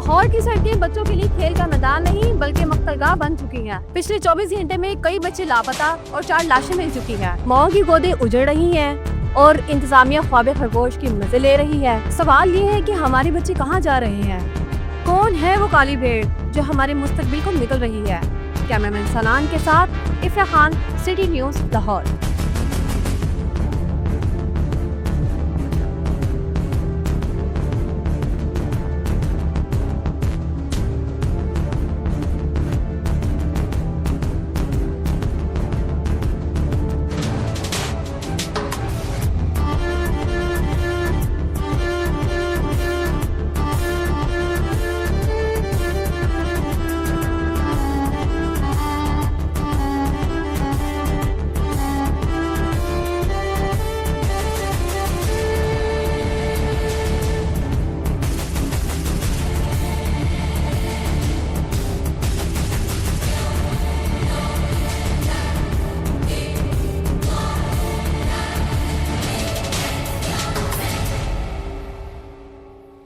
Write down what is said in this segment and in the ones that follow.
लाहौर की सड़कें बच्चों के लिए खेल का मैदान नहीं बल्कि मक्तलगाह बन चुकी हैं। पिछले 24 घंटे में कई बच्चे लापता और 4 लाशें मिल चुकी हैं। माओ की गोदें उजड़ रही हैं और इंतजामिया ख्वाब खरगोश की मजे ले रही है। सवाल ये है कि हमारे बच्चे कहाँ जा रहे हैं? कौन है वो काली भेड़ जो हमारे मुस्तकबिल को निकल रही है? कैमरामैन सनान के साथ इफ्रा खान, सिटी न्यूज़, लाहौर।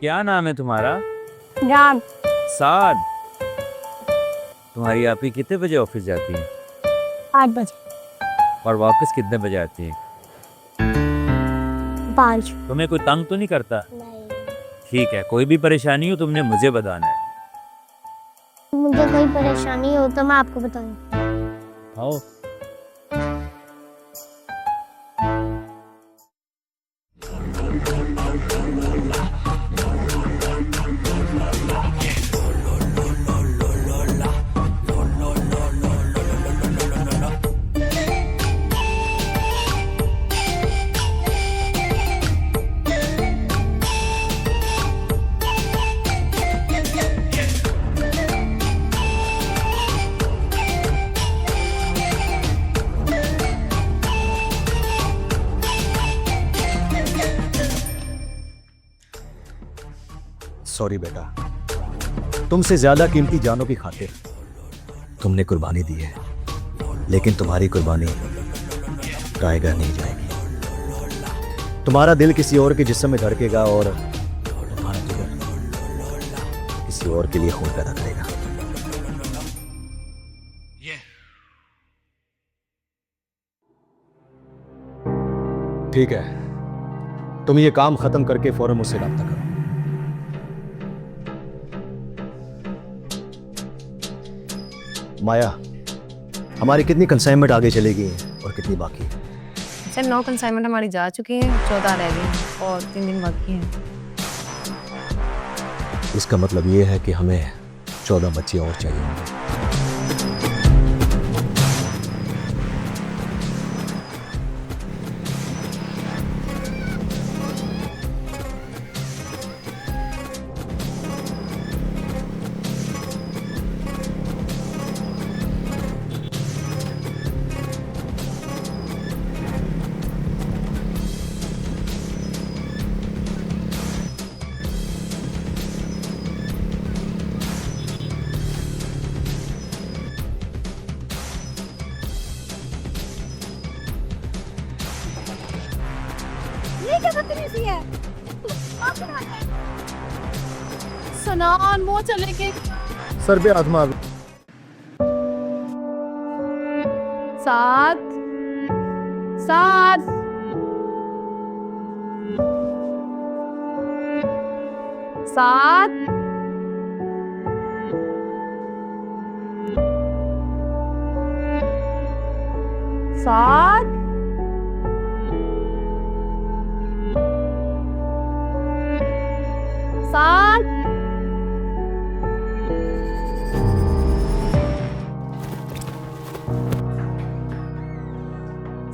क्या नाम है तुम्हारा? जान। साद। तुम्हारी आपी कितने बजे ऑफिस जाती है? 8 बजे। और वापस कितने बजे आती है? 5। तुम्हें कोई तंग तो नहीं करता? नहीं। ठीक है, कोई भी परेशानी हो तुमने मुझे बताना है। मुझे कोई परेशानी हो तो मैं आपको बताऊंगा। आओ। सॉरी बेटा, तुमसे ज्यादा कीमती जानों की खातिर तुमने कुर्बानी दी है, लेकिन तुम्हारी कुर्बानी टाइगर नहीं जाएगी। तुम्हारा दिल किसी और के जिस्म में धड़केगा और तुम्हारा जिगर किसी और के लिए खून पैदा करेगा। ठीक है, तुम ये काम खत्म करके फौरन मुझसे रब्ता करो। माया, हमारी कितनी कंसाइनमेंट आगे चलेगी और कितनी बाकी है? सर 9 कंसाइनमेंट हमारी जा चुकी हैं, 14 रह गई हैं और 3 दिन बाकी हैं। इसका मतलब ये है कि हमें 14 बच्चे और चाहिए होंगे। सनान वो चले के सर पे हाथ मार। साथ साथ साथ साथ साथ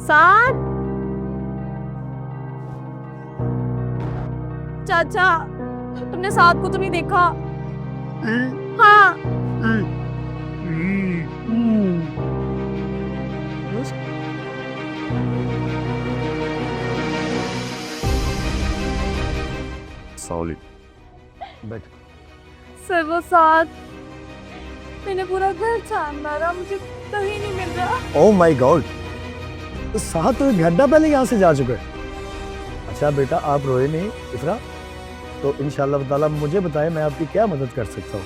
साथ। चाचा, तुमने साथ को तो नहीं देखा? हाँ। सॉलिड। सर वो साथ, मैंने पूरा घर छान मारा, मुझे कहीं नहीं मिल रहा। ओह माय गॉड, तो 7 घंटा पहले यहाँ से जा चुके हैं। अच्छा बेटा, आप रोए नहीं। इफ्रा, तो इंशाअल्लाह ताला मुझे बताएं मैं आपकी क्या मदद कर सकता हूँ।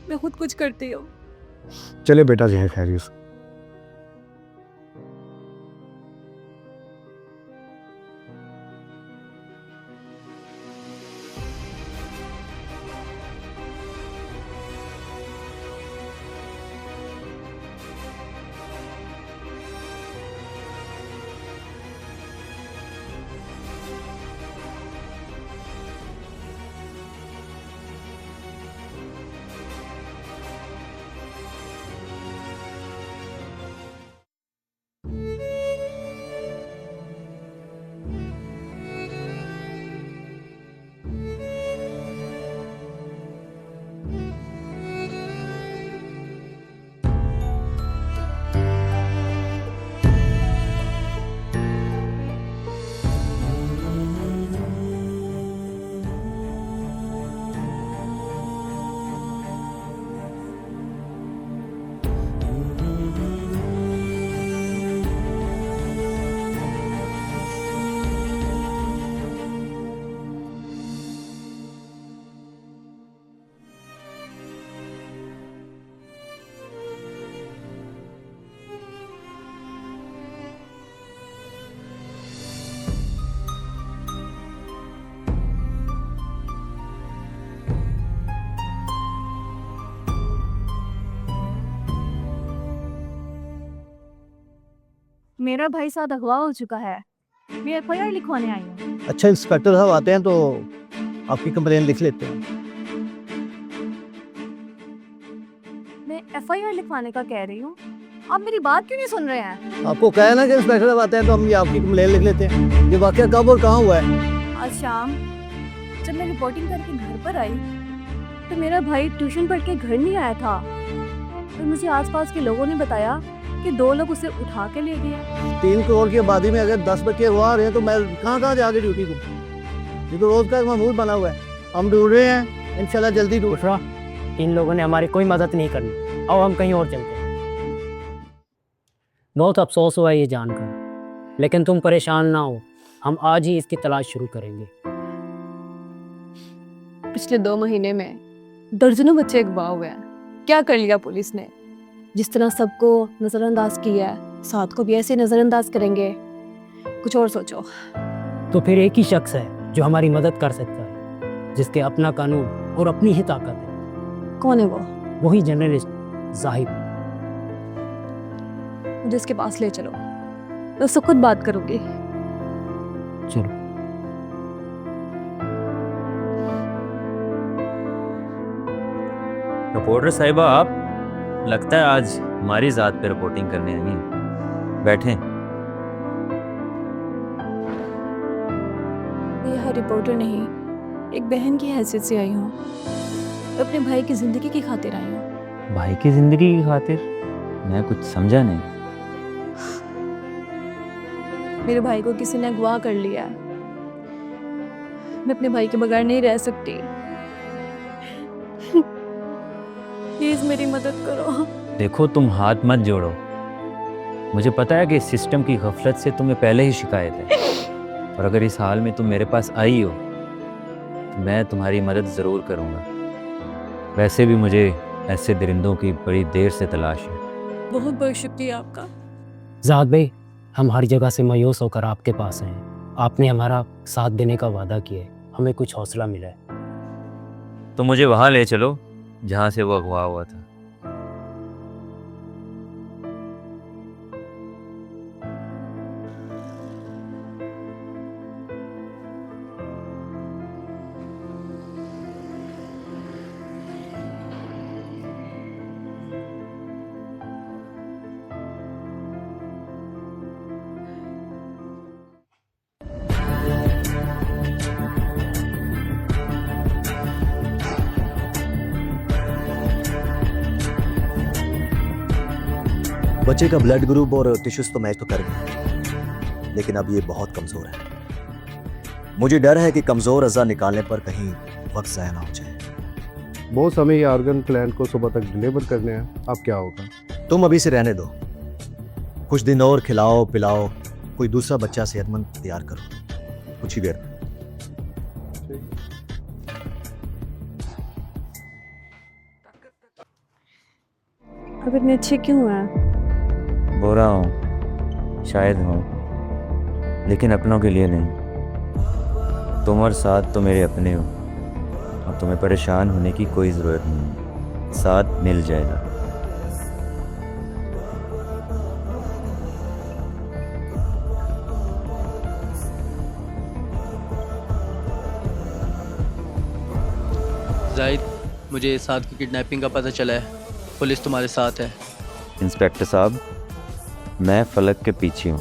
मैं खुद कुछ करती हूँ। चले बेटा जी है खैरियत से। मेरा भाई साहब अगवा हो चुका है। मैं एफआईआर लिखवाने आई हूँ। अच्छा इंस्पेक्टर साहब आते हैं तो आपकी कंप्लेन लिख लेते हैं। मैं एफआईआर लिखवाने का कह रही हूँ, आप मेरी बात क्यों नहीं सुन रहे हैं? आपको कहा है ना कि इंस्पेक्टर साहब आते हैं तो हम ये आपकी कंप्लेन लिख लेते हैं। ये वाकया कब और कहाँ हुआ है? आज शाम जब मैं रिपोर्टिंग करके घर पर आई तो मेरा भाई ट्यूशन पढ़ के घर नहीं आया था और मुझे आसपास के लोगों ने बताया कि 2 लोग उसे उठा के ले गए। 3 करोड़ की आबादी में अगर 10 बच्चे हुआ रहे हैं तो मैं कहाँ जाके ड्यूटी को? ये तो रोज का मामूल बना हुआ है। हम ढूंढ रहे हैं, इंशाल्लाह जल्दी ढूंढ। बुशरा, इन लोगों ने हमारी कोई मदद नहीं करनी। आओ हम कहीं और चलते हैं। बहुत अफसोस हुआ ये जानकर, लेकिन तुम परेशान ना हो, हम आज ही इसकी तलाश शुरू करेंगे। पिछले 2 महीने में दर्जनों बच्चे अगवा हुए हैं। क्या कर लिया पुलिस ने? जिस तरह सबको नज़रअंदाज किया है, साथ को भी ऐसे नज़रअंदाज करेंगे? कुछ और सोचो। तो फिर एक ही शख्स है जो हमारी मदद कर सकता है, जिसके अपना कानून और अपनी ही ताकत है। कौन है वो? वही जर्नलिस्ट जाहिद। मुझे इसके पास ले चलो, मैं उससे खुद बात करूंगी। चलो। रिपोर्टर साहिबा, आप लगता है आज हमारी ज़ात पे रिपोर्टिंग करने आई हैं। बैठें। मैं यहाँ रिपोर्टर नहीं, एक बहन की हैसियत से आई हूँ। मैं अपने भाई की ज़िंदगी की खातिर आई हूँ। भाई की ज़िंदगी की खातिर? मैं कुछ समझा नहीं। मेरे भाई को किसी ने अगवा कर लिया है। मैं अपने भाई के बगैर नहीं रह सकती। प्लीज मेरी मदद करो। देखो, तुम हाथ मत जोड़ो। मुझे पता है कि इस सिस्टम की गफलत से तुम्हें पहले ही शिकायत है, और अगर इस हाल में तुम मेरे पास आई हो तो मैं तुम्हारी मदद ज़रूर करूँगा। वैसे भी मुझे ऐसे दरिंदों की बड़ी देर से तलाश है। बहुत बहुत शुक्रिया आपका। जाहिद भाई, हम हर जगह से मायूस होकर आपके पास हैं। आपने हमारा साथ देने का वादा किया है, हमें कुछ हौसला मिला है। तो मुझे वहाँ ले चलो जहाँ से वो अगवा हुआ था। बच्चे का ब्लड ग्रुप और टिश्यूज तो मैच तो कर गए, लेकिन अब ये बहुत कमज़ोर है। मुझे डर है कि कमज़ोर अज़ा निकालने पर कहीं वक्त ज़ाया ना हो जाए। बॉस, हमें ये आर्गन प्लांट को सुबह तक डिलीवर करने हैं। अब क्या होगा? तुम अभी से रहने दो, कुछ दिन और खिलाओ पिलाओ, कोई दूसरा बच्चा सेहतमंद तैयार करो कुछ ही देर में। अब इतने अच्छे क्यों हैं? बुरा हूँ शायद हूँ, लेकिन अपनों के लिए नहीं। तुम और साथ तो मेरे अपने हो और तुम्हें परेशान होने की कोई ज़रूरत नहीं। साथ मिल जाएगा। जाहिद, मुझे साद की किडनैपिंग का पता चला है। पुलिस तुम्हारे साथ है। इंस्पेक्टर साहब, मैं फलक के पीछे हूँ।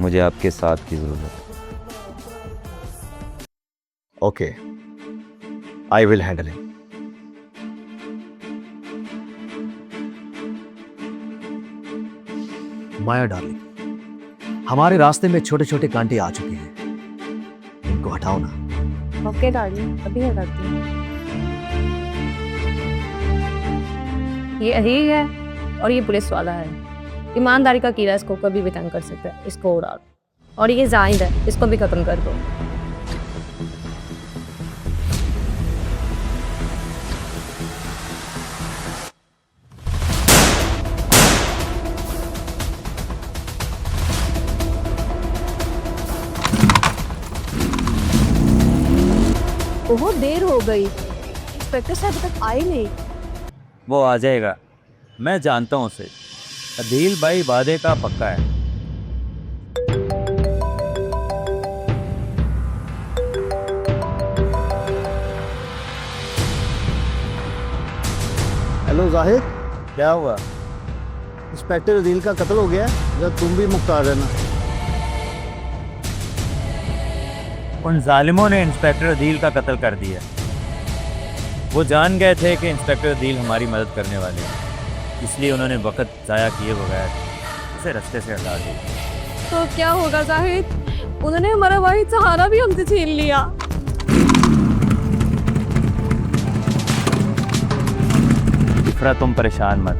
मुझे आपके साथ की ज़रूरत है। Okay, I will handle it. Maya darling, हमारे रास्ते में छोटे छोटे कांटे आ चुके हैं, इनको हटाओ ना। ओके डार्लिंग, अभी हटाती हूँ। ये अहीर है और ये पुलिस वाला है। ईमानदारी का कीड़ा इसको कभी भी तंग कर सकता है, इसको उड़ा दो। और ये जाहिद है, इसको भी खत्म कर दो। बहुत देर हो गई, इंस्पेक्टर साहब अभी तक आए नहीं। वो आ जाएगा, मैं जानता हूँ उसे। अदील भाई वादे का पक्का है। हेलो जाहिद, क्या हुआ? इंस्पेक्टर अदील का कत्ल हो गया है, जब तुम भी मुख्तार रहना। उन जालिमों ने इंस्पेक्टर अदील का कत्ल कर दिया। वो जान गए थे कि इंस्पेक्टर अदील हमारी मदद करने वाले हैं, इसलिए उन्होंने वक्त ज़ाया किए बगैर उसे रास्ते से हटा दिया। तो क्या होगा जाहिद? उन्होंने हमारा वाहिद सहारा भी हमसे छीन लिया। इफ़रा, तुम परेशान मत।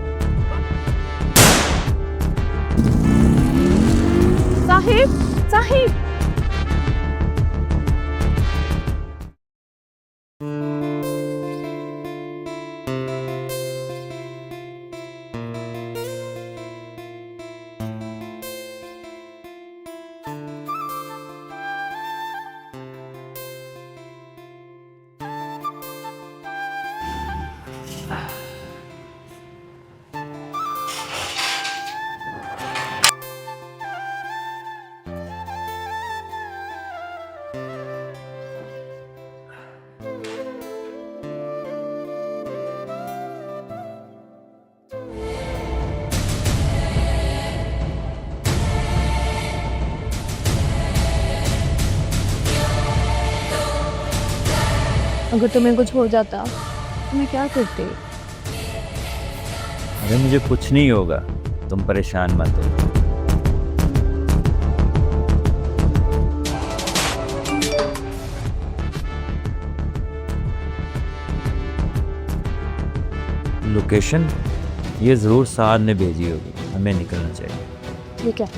साहिब, साहिब, अगर तुम्हें कुछ हो जाता तो मैं क्या करती? अरे मुझे कुछ नहीं होगा, तुम परेशान मत हो। लोकेशन ये ज़रूर साद ने भेजी होगी, हमें निकलना चाहिए। ठीक है।